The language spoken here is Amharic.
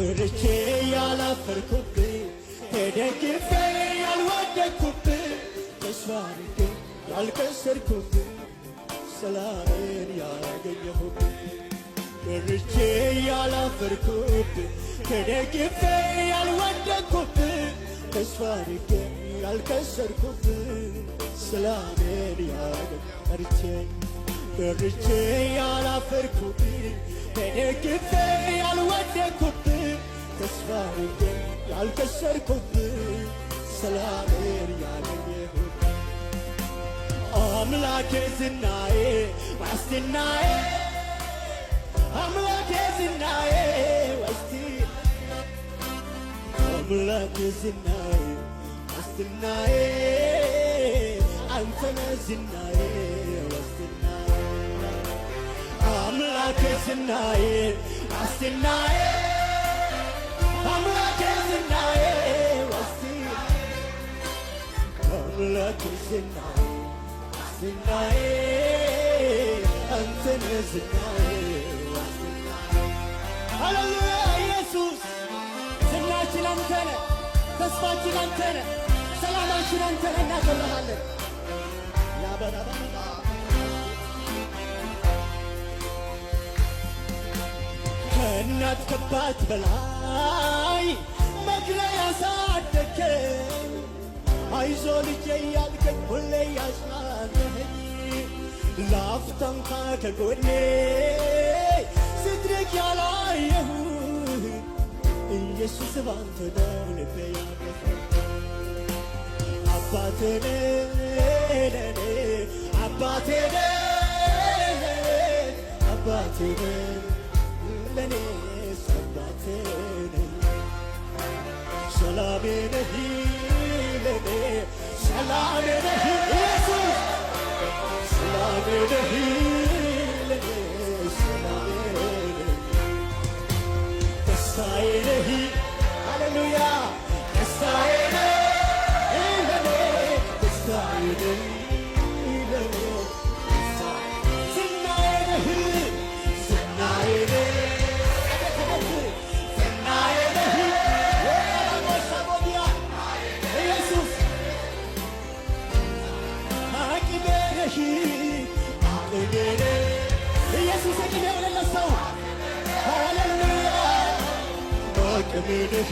እርቼ ያላፈርኩብህ ተደግፌ ያልወደቅኩብህ ተስፋ አድርጌ ያልከሰርኩብህ ሰላሜን ያገኘሁብህ እርቼ ያላፈርኩብህ ተደግፌ ያልወደቅኩብህ ተስፋ አድርጌ ያልከሰርኩብህ ሰላሜን ያገኘሁብህ እርቼ ያላፈርኩብህ ተደግፌ ያልወደቅኩብህ ተስፋ አድርጌ ያልከሰርኩብህ ሰላሜን ያገኘሁብህ አምላኬ ዝናዬ ዋስትናዬ አምላኬ ዝናዬ ዋስትናዬ አምላኬ ዝናዬ ዋስትናዬ አንተ ነህ ዝናዬ ዋስትናዬ አምላኬ ዝናዬ ዋስትናዬ አምላኬ ዝናዬ ዋስትናዬ አምላኬ ዝናዬ ዋስትናዬ አንተ ነህ ዝናዬ ዋስትናዬ ሃሌሉያ ኢየሱስ ዝናችን አንተ ነህ ተስፋችን አንተ ነህ ሰላማችን አንተ ነህ እናከብርሃለን ያበራባ ከእናት ከአባት በላይ መክረህ ያሳደግከኝ አይዞ ልጄ ያልከኝ ሁሌ ያጽናናኸኝ ለአፍታ እንኳ ከጎኔ ስትርቅ ያላየሁህ ኢየሱስ ባንተ ነው ልቤ ያረፈው አባቴ ነህ ለኔ አባቴ ነህ አባቴ ነህ ለኔ አባቴ ነህ ሰላሜ ነህ ለኔ ሰላሜ ነህ ኢየሱስ ሰላሜ ነህ ለኔ ሰላሜ ነህ ደስታዬ ነህ ሃሌሉያ ደስታዬ ነህ ለኔ ደስታዬ ነህ ለኔ ዝናዬ ነህ ዝናዬ ነህ ኢየሱስ አቅሜ የሌለው ሰው ሃሌሉያ አቅሜ ነህ